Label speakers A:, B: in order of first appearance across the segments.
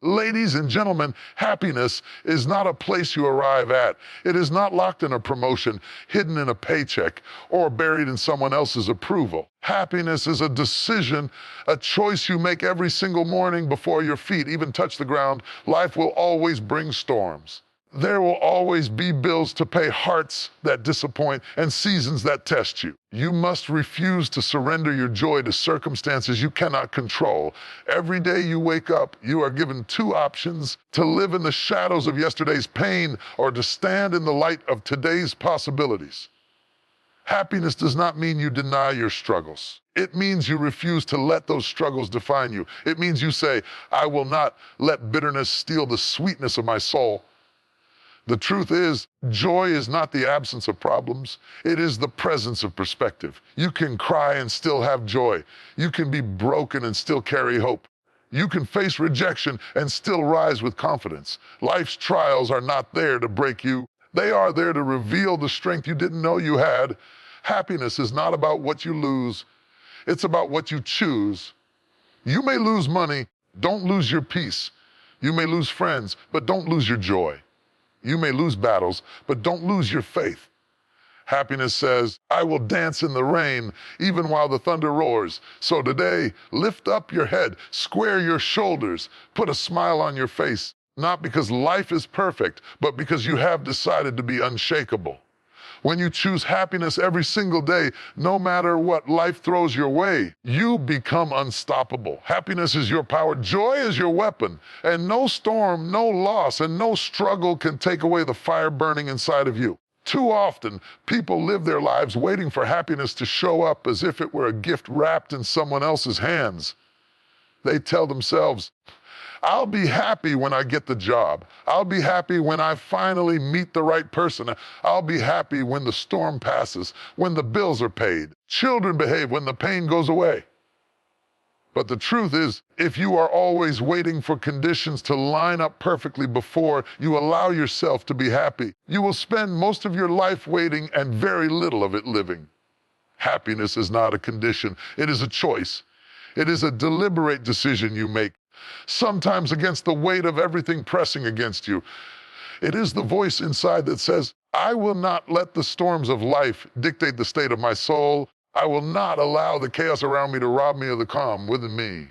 A: Ladies and gentlemen, happiness is not a place you arrive at. It is not locked in a promotion, hidden in a paycheck, or buried in someone else's approval. Happiness is a decision, a choice you make every single morning before your feet even touch the ground. Life will always bring storms. There will always be bills to pay, hearts that disappoint, and seasons that test you. You must refuse to surrender your joy to circumstances you cannot control. Every day you wake up, you are given two options: to live in the shadows of yesterday's pain or to stand in the light of today's possibilities. Happiness does not mean you deny your struggles. It means you refuse to let those struggles define you. It means you say, I will not let bitterness steal the sweetness of my soul. The truth is, joy is not the absence of problems. It is the presence of perspective. You can cry and still have joy. You can be broken and still carry hope. You can face rejection and still rise with confidence. Life's trials are not there to break you. They are there to reveal the strength you didn't know you had. Happiness is not about what you lose. It's about what you choose. You may lose money, don't lose your peace. You may lose friends, but don't lose your joy. You may lose battles, but don't lose your faith. Happiness says, I will dance in the rain, even while the thunder roars. So today, lift up your head, square your shoulders, put a smile on your face, not because life is perfect, but because you have decided to be unshakable. When you choose happiness every single day, no matter what life throws your way, you become unstoppable. Happiness is your power. Joy is your weapon. And no storm, no loss, and no struggle can take away the fire burning inside of you. Too often, people live their lives waiting for happiness to show up as if it were a gift wrapped in someone else's hands. They tell themselves, I'll be happy when I get the job. I'll be happy when I finally meet the right person. I'll be happy when the storm passes, when the bills are paid. Children behave when the pain goes away. But the truth is, if you are always waiting for conditions to line up perfectly before you allow yourself to be happy, you will spend most of your life waiting and very little of it living. Happiness is not a condition. It is a choice. It is a deliberate decision you make, sometimes against the weight of everything pressing against you. It is the voice inside that says, I will not let the storms of life dictate the state of my soul. I will not allow the chaos around me to rob me of the calm within me.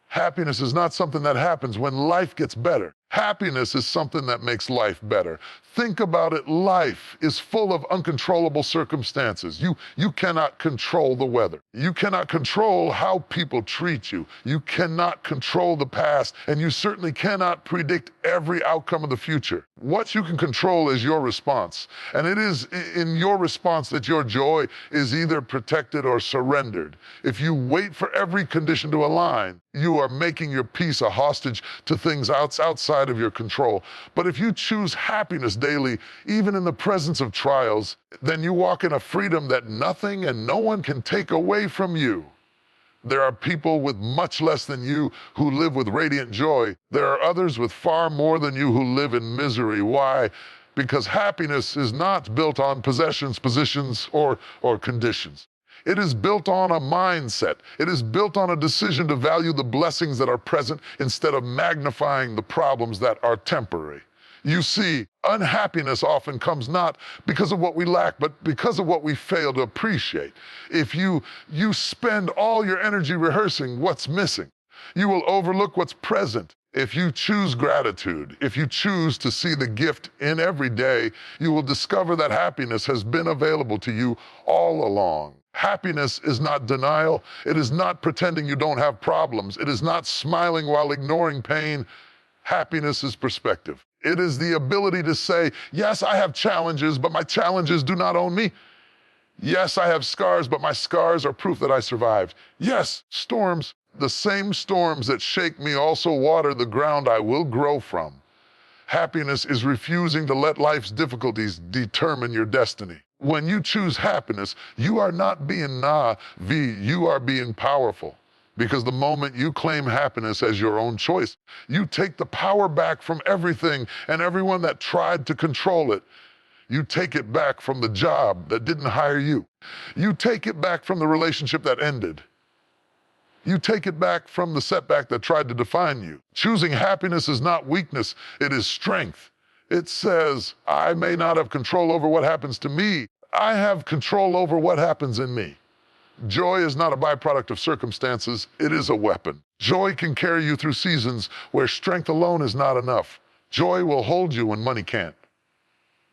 A: Happiness is not something that happens when life gets better. Happiness is something that makes life better. Think about it. Life is full of uncontrollable circumstances. You cannot control the weather. You cannot control how people treat you. You cannot control the past, and you certainly cannot predict every outcome of the future. What you can control is your response, and it is in your response that your joy is either protected or surrendered. If you wait for every condition to align, you are making your peace a hostage to things outside of your control. But if you choose happiness daily, even in the presence of trials, then you walk in a freedom that nothing and no one can take away from you. There are people with much less than you who live with radiant joy. There are others with far more than you who live in misery. Why? Because happiness is not built on possessions, positions, or conditions. It is built on a mindset. It is built on a decision to value the blessings that are present instead of magnifying the problems that are temporary. You see, unhappiness often comes not because of what we lack, but because of what we fail to appreciate. If you spend all your energy rehearsing what's missing, you will overlook what's present. If you choose gratitude, if you choose to see the gift in every day, you will discover that happiness has been available to you all along. Happiness is not denial. It is not pretending you don't have problems. It is not smiling while ignoring pain. Happiness is perspective. It is the ability to say, yes, I have challenges, but my challenges do not own me. Yes, I have scars, but my scars are proof that I survived. Yes, storms, the same storms that shake me also water the ground I will grow from. Happiness is refusing to let life's difficulties determine your destiny. When you choose happiness, you are not being you are being powerful. Because the moment you claim happiness as your own choice, you take the power back from everything and everyone that tried to control it. You take it back from the job that didn't hire you. You take it back from the relationship that ended. You take it back from the setback that tried to define you. Choosing happiness is not weakness, it is strength. It says, I may not have control over what happens to me, I have control over what happens in me. Joy is not a byproduct of circumstances, it is a weapon. Joy can carry you through seasons where strength alone is not enough. Joy will hold you when money can't.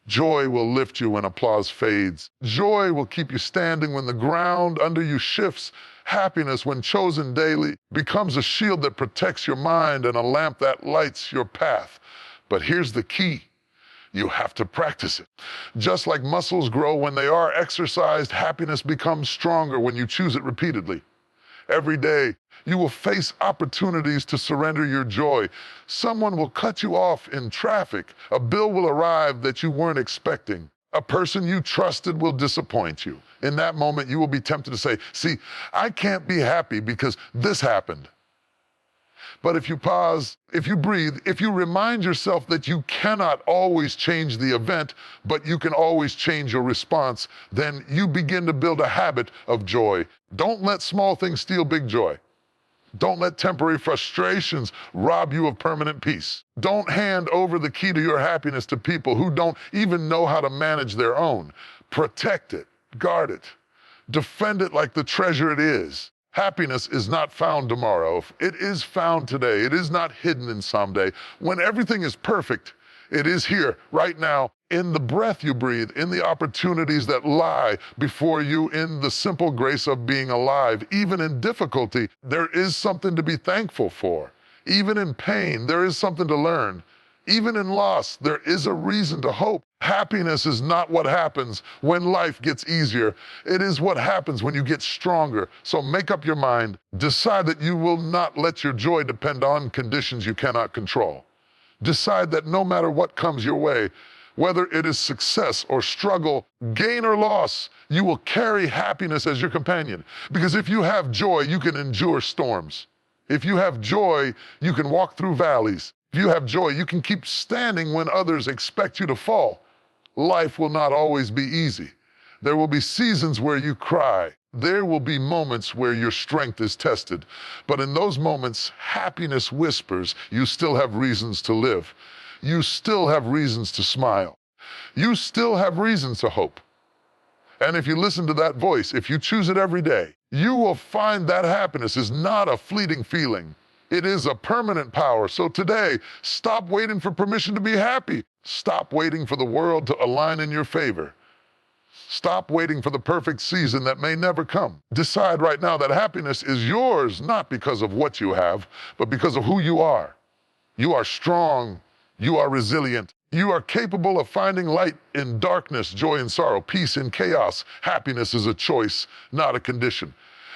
A: Joy will lift you when applause fades. Joy will keep you standing when the ground under you shifts. Happiness, when chosen daily, becomes a shield that protects your mind and a lamp that lights your path. But here's the key. You have to practice it. Just like muscles grow when they are exercised, happiness becomes stronger when you choose it repeatedly. Every day, you will face opportunities to surrender your joy. Someone will cut you off in traffic. A bill will arrive that you weren't expecting. A person you trusted will disappoint you. In that moment, you will be tempted to say, see, I can't be happy because this happened. But if you pause, if you breathe, if you remind yourself that you cannot always change the event, but you can always change your response, then you begin to build a habit of joy. Don't let small things steal big joy. Don't let temporary frustrations rob you of permanent peace. Don't hand over the key to your happiness to people who don't even know how to manage their own. Protect it, guard it, defend it like the treasure it is. Happiness is not found tomorrow. It is found today. It is not hidden in someday. When everything is perfect, it is here, right now, in the breath you breathe, in the opportunities that lie before you, in the simple grace of being alive. Even in difficulty, there is something to be thankful for. Even in pain, there is something to learn. Even in loss, there is a reason to hope. Happiness is not what happens when life gets easier. It is what happens when you get stronger. So make up your mind. Decide that you will not let your joy depend on conditions you cannot control. Decide that no matter what comes your way, whether it is success or struggle, gain or loss, you will carry happiness as your companion. Because if you have joy, you can endure storms. If you have joy, you can walk through valleys. If you have joy, you can keep standing when others expect you to fall. Life will not always be easy. There will be seasons where you cry. There will be moments where your strength is tested. But in those moments, happiness whispers, you still have reasons to live. You still have reasons to smile. You still have reasons to hope. And if you listen to that voice, if you choose it every day, you will find that happiness is not a fleeting feeling. It is a permanent power. So today, stop waiting for permission to be happy. Stop waiting for the world to align in your favor. Stop waiting for the perfect season that may never come. Decide right now that happiness is yours, not because of what you have, but because of who you are. You are strong. You are resilient. You are capable of finding light in darkness, joy in sorrow, peace in chaos. Happiness is a choice, not a condition.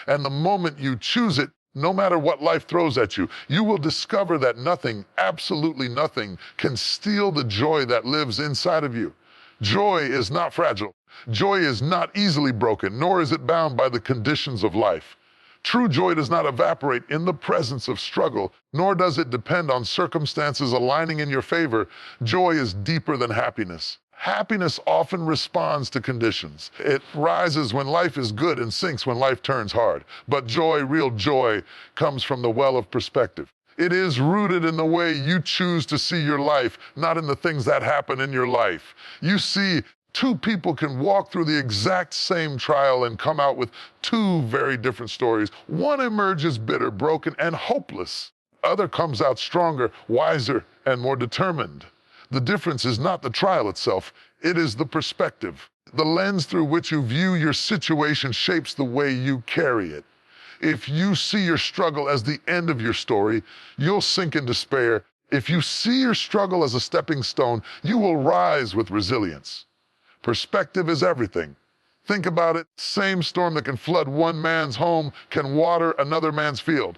A: And the moment you choose it, no matter what life throws at you, you will discover that nothing, absolutely nothing, can steal the joy that lives inside of you. Joy is not fragile. Joy is not easily broken, nor is it bound by the conditions of life. True joy does not evaporate in the presence of struggle, nor does it depend on circumstances aligning in your favor. Joy is deeper than happiness. Happiness often responds to conditions. It rises when life is good and sinks when life turns hard. But joy, real joy, comes from the well of perspective. It is rooted in the way you choose to see your life, not in the things that happen in your life. You see, two people can walk through the exact same trial and come out with two very different stories. One emerges bitter, broken, and hopeless. Other comes out stronger, wiser, and more determined. The difference is not the trial itself, it is the perspective. The lens through which you view your situation shapes the way you carry it. If you see your struggle as the end of your story, you'll sink in despair. If you see your struggle as a stepping stone, you will rise with resilience. Perspective is everything. Think about it. Same storm that can flood one man's home can water another man's field.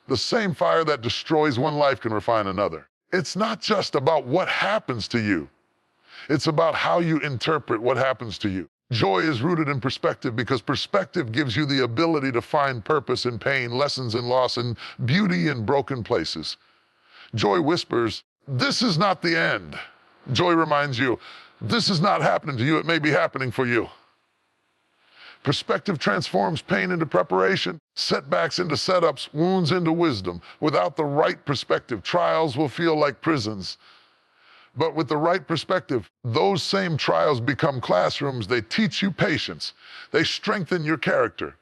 A: The same fire that destroys one life can refine another. It's not just about what happens to you. It's about how you interpret what happens to you. Joy is rooted in perspective because perspective gives you the ability to find purpose in pain, lessons in loss, and beauty in broken places. Joy whispers, this is not the end. Joy reminds you, this is not happening to you, it may be happening for you. Perspective transforms pain into preparation, setbacks into setups, wounds into wisdom. Without the right perspective, trials will feel like prisons. But with the right perspective, those same trials become classrooms. They teach you patience. They strengthen your character.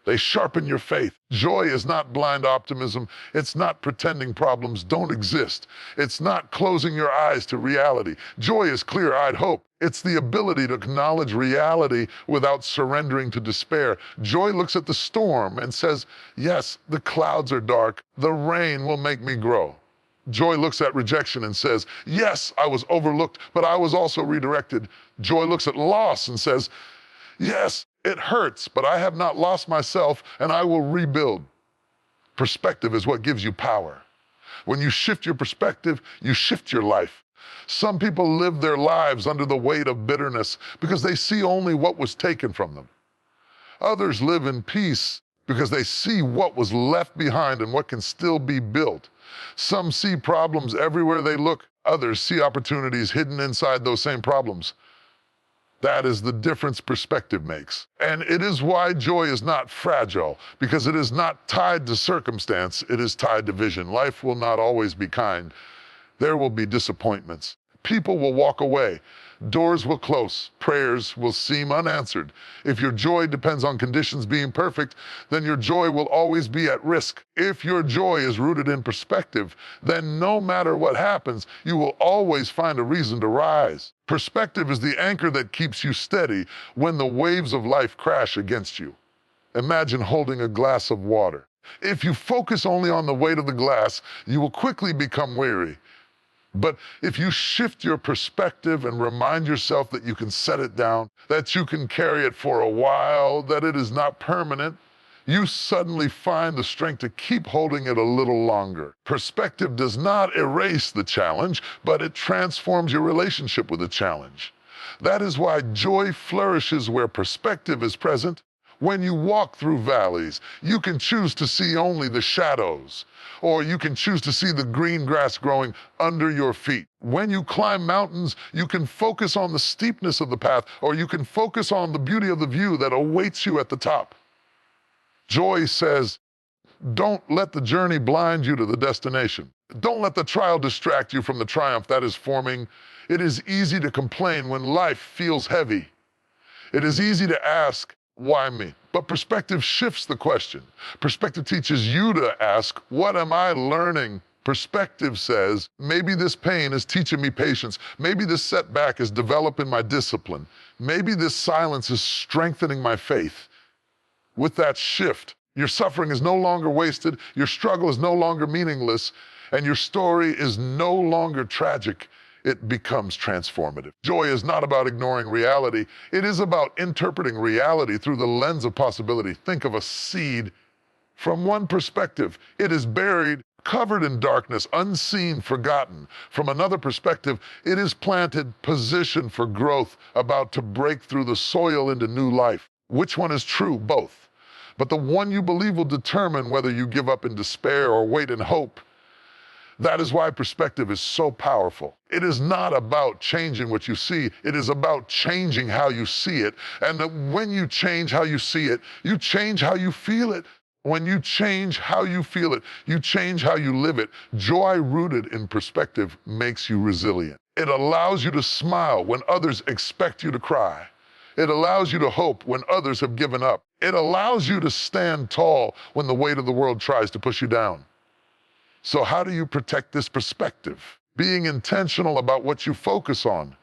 A: They sharpen your faith. Joy is not blind optimism. It's not pretending problems don't exist. It's not closing your eyes to reality. Joy is clear-eyed hope. It's the ability to acknowledge reality without surrendering to despair. Joy looks at the storm and says, yes, the clouds are dark. The rain will make me grow. Joy looks at rejection and says, yes, I was overlooked, but I was also redirected. Joy looks at loss and says, yes, it hurts, but I have not lost myself, and I will rebuild. Perspective is what gives you power. When you shift your perspective, you shift your life. Some people live their lives under the weight of bitterness because they see only what was taken from them. Others live in peace because they see what was left behind and what can still be built. Some see problems everywhere they look. Others see opportunities hidden inside those same problems. That is the difference perspective makes. And it is why joy is not fragile, because it is not tied to circumstance, it is tied to vision. Life will not always be kind. There will be disappointments. People will walk away. Doors will close. Prayers will seem unanswered. If your joy depends on conditions being perfect, then your joy will always be at risk. If your joy is rooted in perspective, then no matter what happens, you will always find a reason to rise. Perspective is the anchor that keeps you steady when the waves of life crash against you. Imagine holding a glass of water. If you focus only on the weight of the glass, you will quickly become weary. But if you shift your perspective and remind yourself that you can set it down, that you can carry it for a while, that it is not permanent, you suddenly find the strength to keep holding it a little longer. Perspective does not erase the challenge, but it transforms your relationship with the challenge. That is why joy flourishes where perspective is present. When you walk through valleys, you can choose to see only the shadows, or you can choose to see the green grass growing under your feet. When you climb mountains, you can focus on the steepness of the path, or you can focus on the beauty of the view that awaits you at the top. Joy says, don't let the journey blind you to the destination. Don't let the trial distract you from the triumph that is forming. It is easy to complain when life feels heavy. It is easy to ask, why me? But perspective shifts the question. Perspective teaches you to ask, what am I learning? Perspective says, maybe this pain is teaching me patience. Maybe this setback is developing my discipline. Maybe this silence is strengthening my faith. With that shift, your suffering is no longer wasted, your struggle is no longer meaningless, and your story is no longer tragic. It becomes transformative. Joy is not about ignoring reality. It is about interpreting reality through the lens of possibility. Think of a seed. From one perspective, it is buried, covered in darkness, unseen, forgotten. From another perspective, it is planted, positioned for growth, about to break through the soil into new life. Which one is true? Both. But the one you believe will determine whether you give up in despair or wait in hope. That is why perspective is so powerful. It is not about changing what you see. It is about changing how you see it. And when you change how you see it, you change how you feel it. When you change how you feel it, you change how you live it. Joy rooted in perspective makes you resilient. It allows you to smile when others expect you to cry. It allows you to hope when others have given up. It allows you to stand tall when the weight of the world tries to push you down. So how do you protect this perspective? Being intentional about what you focus on.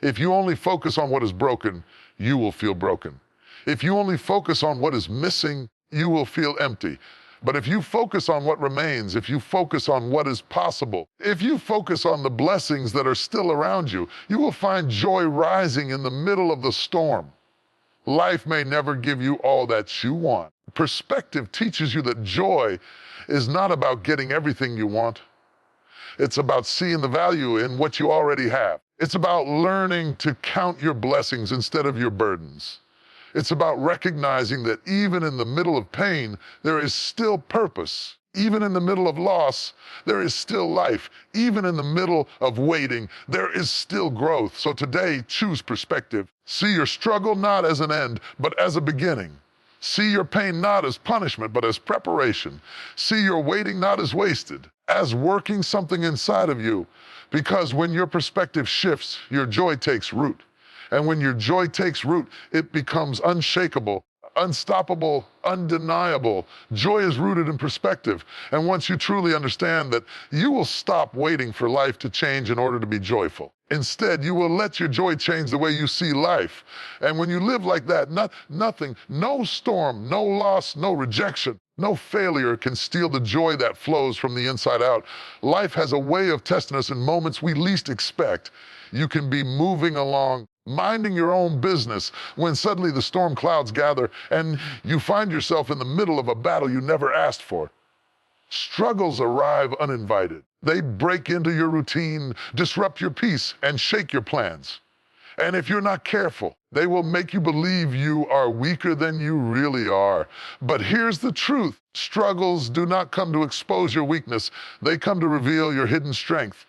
A: If you only focus on what is broken, you will feel broken. If you only focus on what is missing, you will feel empty. But if you focus on what remains, if you focus on what is possible, if you focus on the blessings that are still around you, you will find joy rising in the middle of the storm. Life may never give you all that you want. Perspective teaches you that joy is not about getting everything you want. It's about seeing the value in what you already have. It's about learning to count your blessings instead of your burdens. It's about recognizing that even in the middle of pain, there is still purpose. Even in the middle of loss, there is still life. Even in the middle of waiting, there is still growth. So today, choose perspective. See your struggle not as an end, but as a beginning. See your pain not as punishment, but as preparation. See your waiting not as wasted, as working something inside of you. Because when your perspective shifts, your joy takes root. And when your joy takes root, it becomes unshakable, unstoppable, undeniable. Joy is rooted in perspective. And once you truly understand that, you will stop waiting for life to change in order to be joyful. Instead, you will let your joy change the way you see life. And when you live like that, nothing, no storm, no loss, no rejection, no failure can steal the joy that flows from the inside out. Life has a way of testing us in moments we least expect. You can be moving along, minding your own business, when suddenly the storm clouds gather and you find yourself in the middle of a battle you never asked for. Struggles arrive uninvited. They break into your routine, disrupt your peace, and shake your plans. And if you're not careful, they will make you believe you are weaker than you really are. But here's the truth. Struggles do not come to expose your weakness. They come to reveal your hidden strength.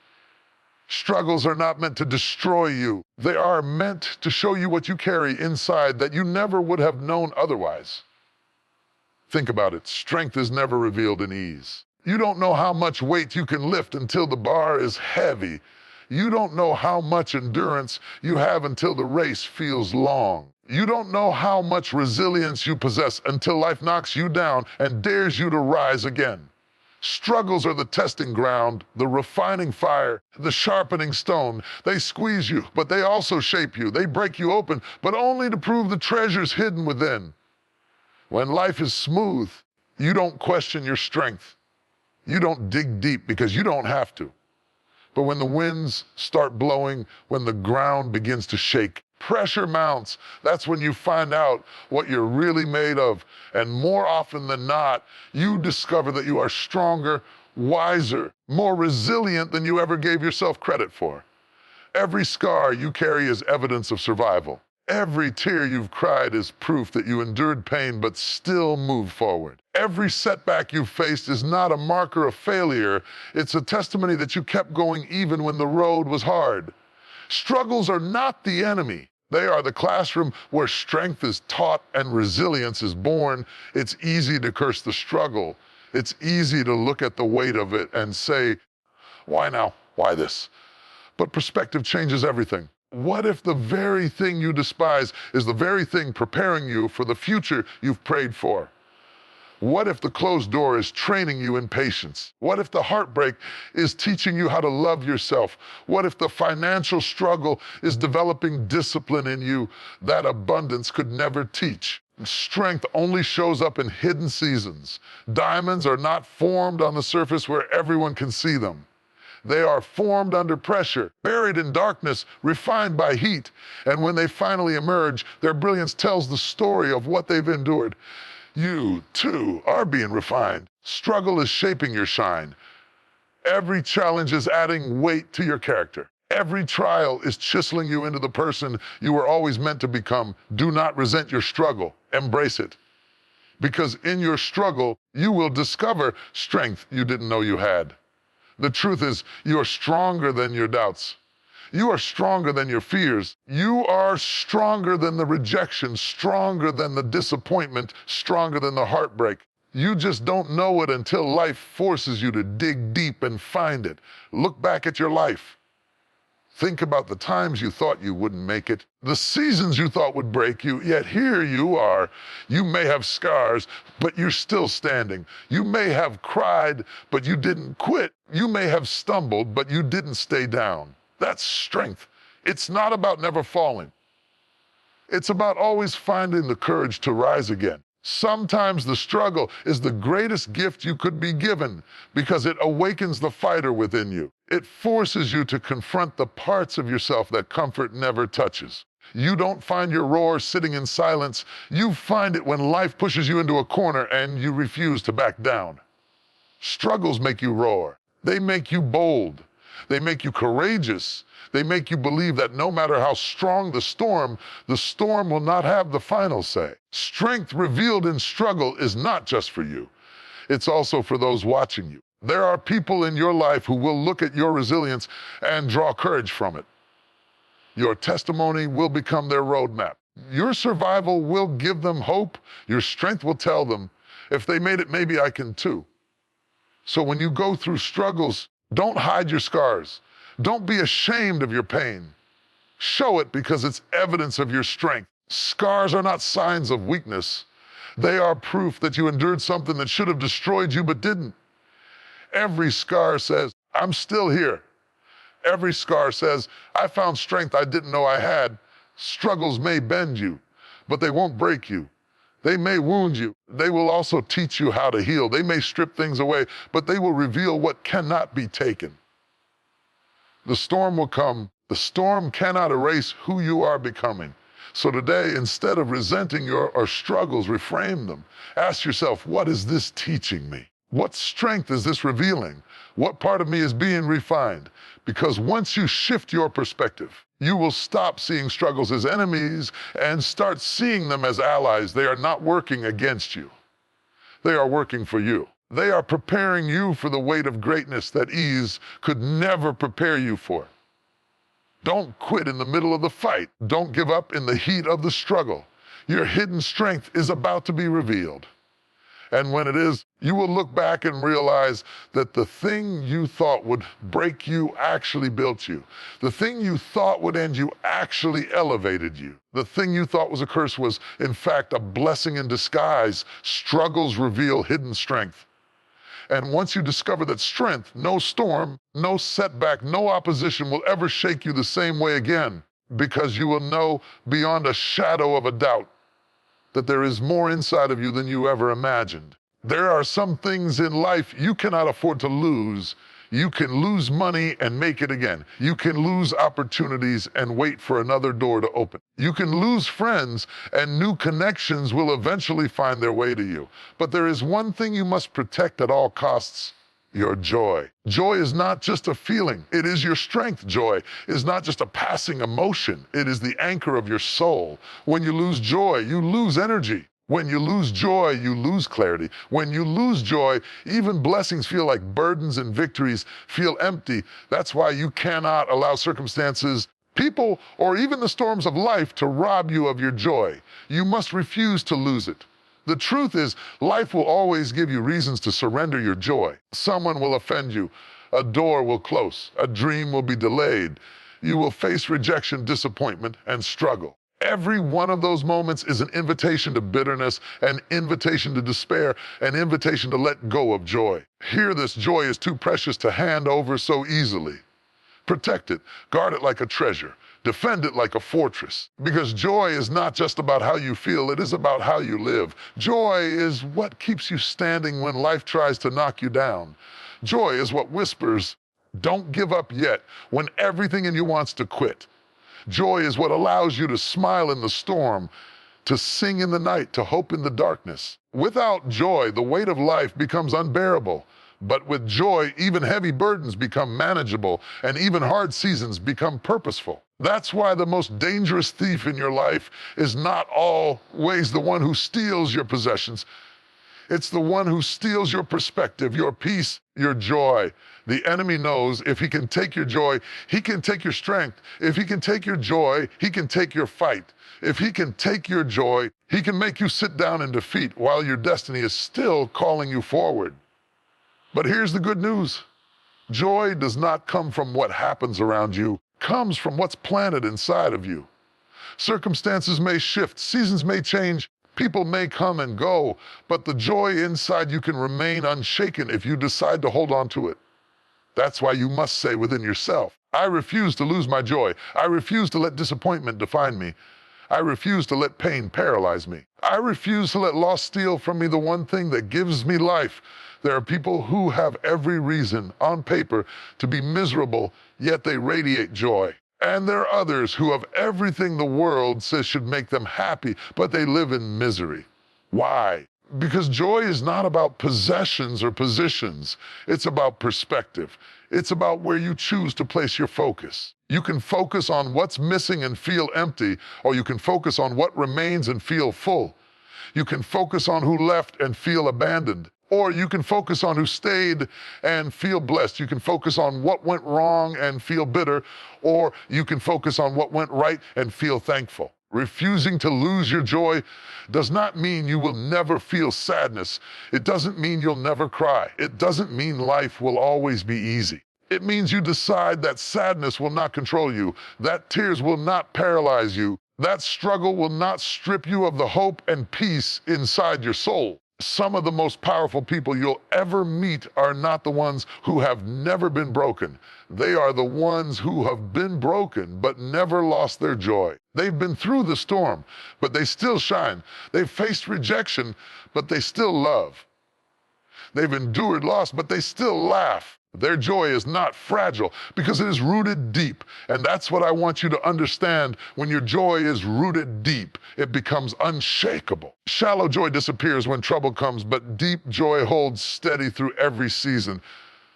A: Struggles are not meant to destroy you. They are meant to show you what you carry inside that you never would have known otherwise. Think about it. Strength is never revealed in ease. You don't know how much weight you can lift until the bar is heavy. You don't know how much endurance you have until the race feels long. You don't know how much resilience you possess until life knocks you down and dares you to rise again. Struggles are the testing ground, the refining fire, the sharpening stone. They squeeze you, but they also shape you. They break you open, but only to prove the treasures hidden within. When life is smooth, you don't question your strength. You don't dig deep because you don't have to. But when the winds start blowing, when the ground begins to shake, pressure mounts, that's when you find out what you're really made of. And more often than not, you discover that you are stronger, wiser, more resilient than you ever gave yourself credit for. Every scar you carry is evidence of survival. Every tear you've cried is proof that you endured pain but still moved forward. Every setback you've faced is not a marker of failure. It's a testimony that you kept going even when the road was hard. Struggles are not the enemy. They are the classroom where strength is taught and resilience is born. It's easy to curse the struggle. It's easy to look at the weight of it and say, why now? Why this? But perspective changes everything. What if the very thing you despise is the very thing preparing you for the future you've prayed for? What if the closed door is training you in patience? What if the heartbreak is teaching you how to love yourself? What if the financial struggle is developing discipline in you that abundance could never teach? Strength only shows up in hidden seasons. Diamonds are not formed on the surface where everyone can see them. They are formed under pressure, buried in darkness, refined by heat. And when they finally emerge, their brilliance tells the story of what they've endured. You, too, are being refined. Struggle is shaping your shine. Every challenge is adding weight to your character. Every trial is chiseling you into the person you were always meant to become. Do not resent your struggle. Embrace it. Because in your struggle, you will discover strength you didn't know you had. The truth is, you are stronger than your doubts. You are stronger than your fears. You are stronger than the rejection, stronger than the disappointment, stronger than the heartbreak. You just don't know it until life forces you to dig deep and find it. Look back at your life. Think about the times you thought you wouldn't make it, the seasons you thought would break you, yet here you are. You may have scars, but you're still standing. You may have cried, but you didn't quit. You may have stumbled, but you didn't stay down. That's strength. It's not about never falling. It's about always finding the courage to rise again. Sometimes the struggle is the greatest gift you could be given because it awakens the fighter within you. It forces you to confront the parts of yourself that comfort never touches. You don't find your roar sitting in silence. You find it when life pushes you into a corner and you refuse to back down. Struggles make you roar. They make you bold. They make you courageous. They make you believe that no matter how strong the storm will not have the final say. Strength revealed in struggle is not just for you. it's also for those watching you. There are people in your life who will look at your resilience and draw courage from it. Your testimony will become their roadmap. Your survival will give them hope. Your strength will tell them, if they made it, maybe I can too. So when you go through struggles, don't hide your scars. Don't be ashamed of your pain. Show it because it's evidence of your strength. Scars are not signs of weakness. They are proof that you endured something that should have destroyed you but didn't. Every scar says, I'm still here. Every scar says, I found strength I didn't know I had. Struggles may bend you, but they won't break you. They may wound you. They will also teach you how to heal. They may strip things away, but they will reveal what cannot be taken. The storm will come. The storm cannot erase who you are becoming. So today, instead of resenting your struggles, reframe them. Ask yourself, what is this teaching me? What strength is this revealing? What part of me is being refined? Because once you shift your perspective, you will stop seeing struggles as enemies and start seeing them as allies. They are not working against you. They are working for you. They are preparing you for the weight of greatness that ease could never prepare you for. Don't quit in the middle of the fight. Don't give up in the heat of the struggle. Your hidden strength is about to be revealed. And when it is, you will look back and realize that the thing you thought would break you actually built you. The thing you thought would end you actually elevated you. The thing you thought was a curse was, in fact, a blessing in disguise. Struggles reveal hidden strength. And once you discover that strength, no storm, no setback, no opposition will ever shake you the same way again, because you will know beyond a shadow of a doubt that there is more inside of you than you ever imagined. There are some things in life you cannot afford to lose. You can lose money and make it again. You can lose opportunities and wait for another door to open. You can lose friends and new connections will eventually find their way to you. But there is one thing you must protect at all costs: your joy. Joy is not just a feeling, it is your strength. Joy is not just a passing emotion, it is the anchor of your soul. When you lose joy, you lose energy. When you lose joy, you lose clarity. When you lose joy, even blessings feel like burdens and victories feel empty. That's why you cannot allow circumstances, people, or even the storms of life to rob you of your joy. You must refuse to lose it. The truth is, life will always give you reasons to surrender your joy. Someone will offend you. A door will close. A dream will be delayed. You will face rejection, disappointment, and struggle. Every one of those moments is an invitation to bitterness, an invitation to despair, an invitation to let go of joy. Here, this joy is too precious to hand over so easily. Protect it. Guard it like a treasure. Defend it like a fortress. Because joy is not just about how you feel, it is about how you live. Joy is what keeps you standing when life tries to knock you down. Joy is what whispers, "Don't give up yet," when everything in you wants to quit. Joy is what allows you to smile in the storm, to sing in the night, to hope in the darkness. Without joy, the weight of life becomes unbearable. But with joy, even heavy burdens become manageable, and even hard seasons become purposeful. That's why the most dangerous thief in your life is not always the one who steals your possessions. It's the one who steals your perspective, your peace, your joy. The enemy knows if he can take your joy, he can take your strength. If he can take your joy, he can take your fight. If he can take your joy, he can make you sit down in defeat while your destiny is still calling you forward. But here's the good news. Joy does not come from what happens around you. It comes from what's planted inside of you. Circumstances may shift, seasons may change, people may come and go, but the joy inside you can remain unshaken if you decide to hold on to it. That's why you must say within yourself, I refuse to lose my joy. I refuse to let disappointment define me. I refuse to let pain paralyze me. I refuse to let loss steal from me the one thing that gives me life. There are people who have every reason on paper to be miserable, yet they radiate joy. And there are others who have everything the world says should make them happy, but they live in misery. Why? Because joy is not about possessions or positions. It's about perspective. It's about where you choose to place your focus. You can focus on what's missing and feel empty, or you can focus on what remains and feel full. You can focus on who left and feel abandoned. Or you can focus on who stayed and feel blessed. You can focus on what went wrong and feel bitter, or you can focus on what went right and feel thankful. Refusing to lose your joy does not mean you will never feel sadness. It doesn't mean you'll never cry. It doesn't mean life will always be easy. It means you decide that sadness will not control you, that tears will not paralyze you, that struggle will not strip you of the hope and peace inside your soul. Some of the most powerful people you'll ever meet are not the ones who have never been broken. They are the ones who have been broken but never lost their joy. They've been through the storm, but they still shine. They've faced rejection, but they still love. They've endured loss, but they still laugh. Their joy is not fragile because it is rooted deep. And that's what I want you to understand. When your joy is rooted deep, it becomes unshakable. Shallow joy disappears when trouble comes, but deep joy holds steady through every season.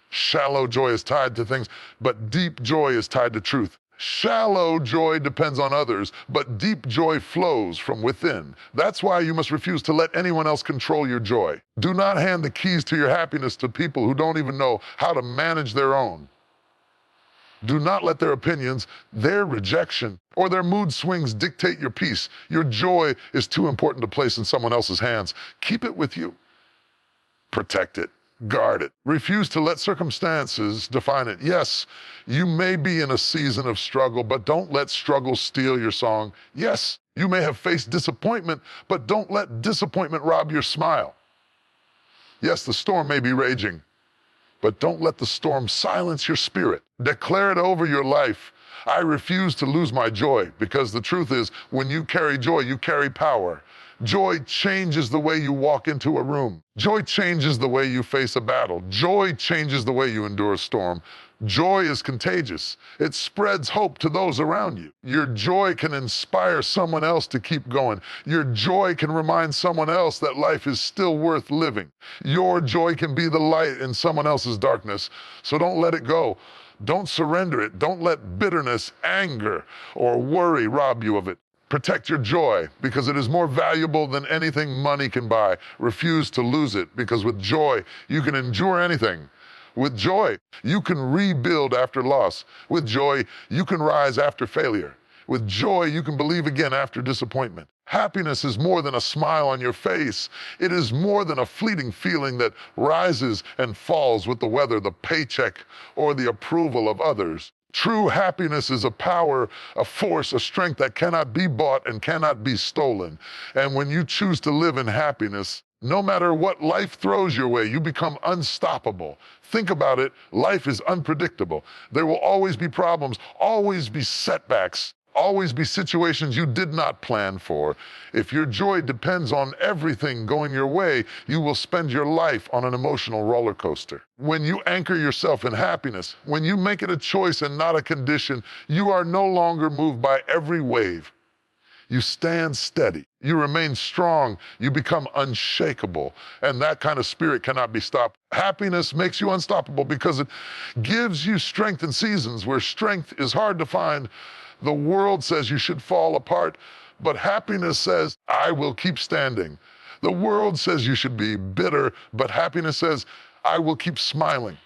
A: Shallow joy is tied to things, but deep joy is tied to truth. Shallow joy depends on others, but deep joy flows from within. That's why you must refuse to let anyone else control your joy. Do not hand the keys to your happiness to people who don't even know how to manage their own. Do not let their opinions, their rejection, or their mood swings dictate your peace. Your joy is too important to place in someone else's hands. Keep it with you. Protect it. Guard it. Refuse to let circumstances define it. Yes, you may be in a season of struggle, but don't let struggle steal your song. Yes, you may have faced disappointment, but don't let disappointment rob your smile. Yes, the storm may be raging, but don't let the storm silence your spirit. Declare it over your life. I refuse to lose my joy, because the truth is, when you carry joy, you carry power. Joy changes the way you walk into a room. Joy changes the way you face a battle. Joy changes the way you endure a storm. Joy is contagious. It spreads hope to those around you. Your joy can inspire someone else to keep going. Your joy can remind someone else that life is still worth living. Your joy can be the light in someone else's darkness. So don't let it go. Don't surrender it. Don't let bitterness, anger, or worry rob you of it. Protect your joy, because it is more valuable than anything money can buy. Refuse to lose it, because with joy, you can endure anything. With joy, you can rebuild after loss. With joy, you can rise after failure. With joy, you can believe again after disappointment. Happiness is more than a smile on your face. It is more than a fleeting feeling that rises and falls with the weather, the paycheck, or the approval of others. True happiness is a power, a force, a strength that cannot be bought and cannot be stolen. And when you choose to live in happiness, no matter what life throws your way, you become unstoppable. Think about it. Life is unpredictable. There will always be problems, always be setbacks, always be situations you did not plan for. If your joy depends on everything going your way, you will spend your life on an emotional roller coaster. When you anchor yourself in happiness, when you make it a choice and not a condition, you are no longer moved by every wave. You stand steady. You remain strong. You become unshakable. And that kind of spirit cannot be stopped. Happiness makes you unstoppable because it gives you strength in seasons where strength is hard to find. The world says you should fall apart, but happiness says, I will keep standing. The world says you should be bitter, but happiness says, I will keep smiling.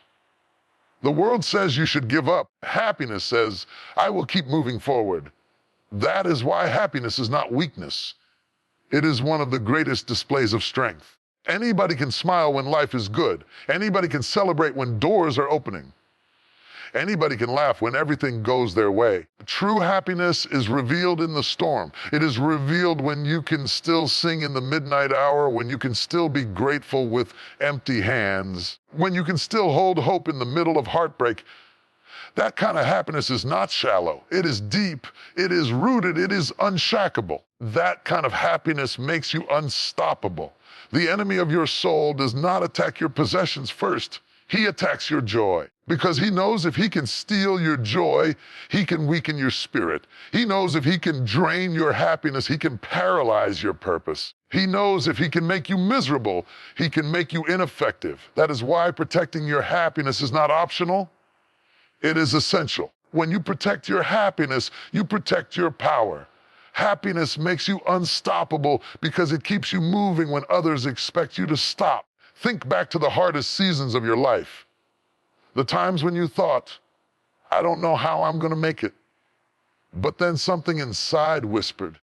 A: The world says you should give up. Happiness says, I will keep moving forward. That is why happiness is not weakness. It is one of the greatest displays of strength. Anybody can smile when life is good. Anybody can celebrate when doors are opening. Anybody can laugh when everything goes their way. True happiness is revealed in the storm. It is revealed when you can still sing in the midnight hour, when you can still be grateful with empty hands, when you can still hold hope in the middle of heartbreak. That kind of happiness is not shallow. It is deep. It is rooted. It is unshakable. That kind of happiness makes you unstoppable. The enemy of your soul does not attack your possessions first. He attacks your joy, because he knows if he can steal your joy, he can weaken your spirit. He knows if he can drain your happiness, he can paralyze your purpose. He knows if he can make you miserable, he can make you ineffective. That is why protecting your happiness is not optional. It is essential. When you protect your happiness, you protect your power. Happiness makes you unstoppable because it keeps you moving when others expect you to stop. Think back to the hardest seasons of your life. The times when you thought, I don't know how I'm going to make it. But then something inside whispered,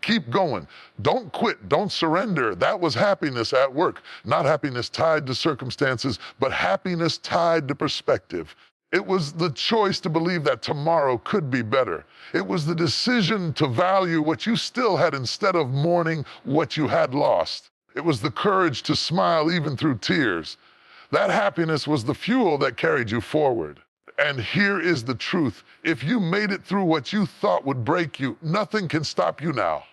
A: keep going. Don't quit. Don't surrender. That was happiness at work. Not happiness tied to circumstances, but happiness tied to perspective. It was the choice to believe that tomorrow could be better. It was the decision to value what you still had instead of mourning what you had lost. It was the courage to smile even through tears. That happiness was the fuel that carried you forward. And here is the truth. If you made it through what you thought would break you, nothing can stop you now.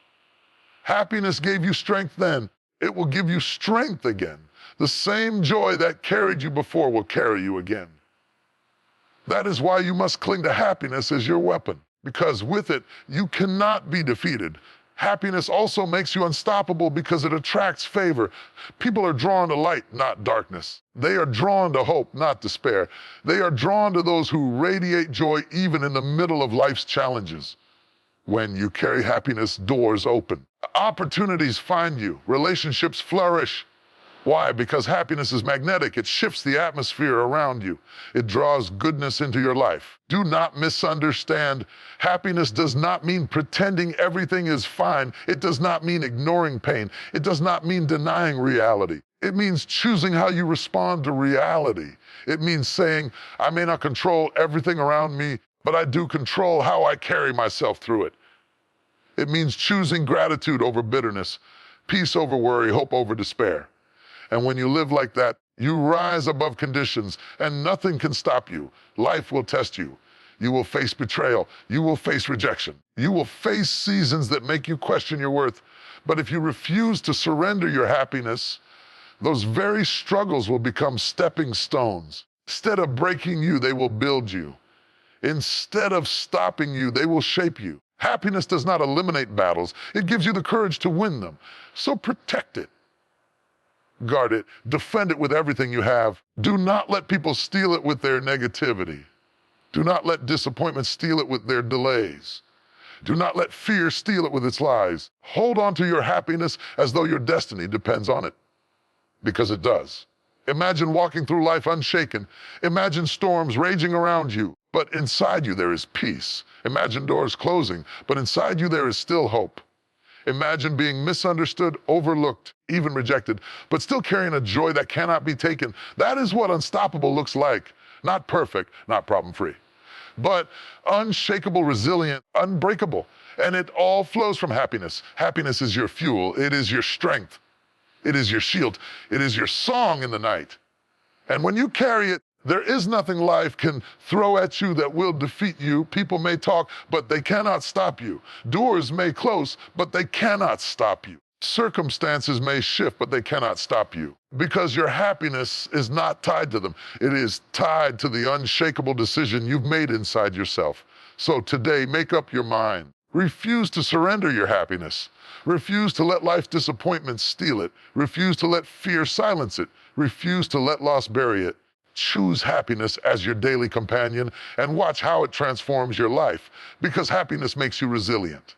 A: Happiness gave you strength then. It will give you strength again. The same joy that carried you before will carry you again. That is why you must cling to happiness as your weapon, because with it, you cannot be defeated. Happiness also makes you unstoppable because it attracts favor. People are drawn to light, not darkness. They are drawn to hope, not despair. They are drawn to those who radiate joy even in the middle of life's challenges. When you carry happiness, doors open. Opportunities find you. Relationships flourish. Why? Because happiness is magnetic. It shifts the atmosphere around you. It draws goodness into your life. Do not misunderstand. Happiness does not mean pretending everything is fine. It does not mean ignoring pain. It does not mean denying reality. It means choosing how you respond to reality. It means saying, I may not control everything around me, but I do control how I carry myself through it. It means choosing gratitude over bitterness, peace over worry, hope over despair. And when you live like that, you rise above conditions and nothing can stop you. Life will test you. You will face betrayal. You will face rejection. You will face seasons that make you question your worth. But if you refuse to surrender your happiness, those very struggles will become stepping stones. Instead of breaking you, they will build you. Instead of stopping you, they will shape you. Happiness does not eliminate battles. It gives you the courage to win them. So protect it. Guard it. Defend it with everything you have. Do not let people steal it with their negativity. Do not let disappointment steal it with their delays. Do not let fear steal it with its lies. Hold on to your happiness as though your destiny depends on it, because it does. Imagine walking through life unshaken. Imagine storms raging around you, but inside you there is peace. Imagine doors closing, but inside you there is still hope. Imagine being misunderstood, overlooked, even rejected, but still carrying a joy that cannot be taken. That is what unstoppable looks like. Not perfect, not problem-free, but unshakable, resilient, unbreakable. And it all flows from happiness. Happiness is your fuel. It is your strength. It is your shield. It is your song in the night. And when you carry it, there is nothing life can throw at you that will defeat you. People may talk, but they cannot stop you. Doors may close, but they cannot stop you. Circumstances may shift, but they cannot stop you. Because your happiness is not tied to them. It is tied to the unshakable decision you've made inside yourself. So today, make up your mind. Refuse to surrender your happiness. Refuse to let life's disappointments steal it. Refuse to let fear silence it. Refuse to let loss bury it. Choose happiness as your daily companion and watch how it transforms your life, because happiness makes you resilient.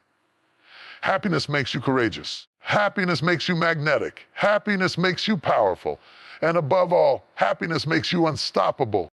A: Happiness makes you courageous. Happiness makes you magnetic. Happiness makes you powerful. And above all, happiness makes you unstoppable.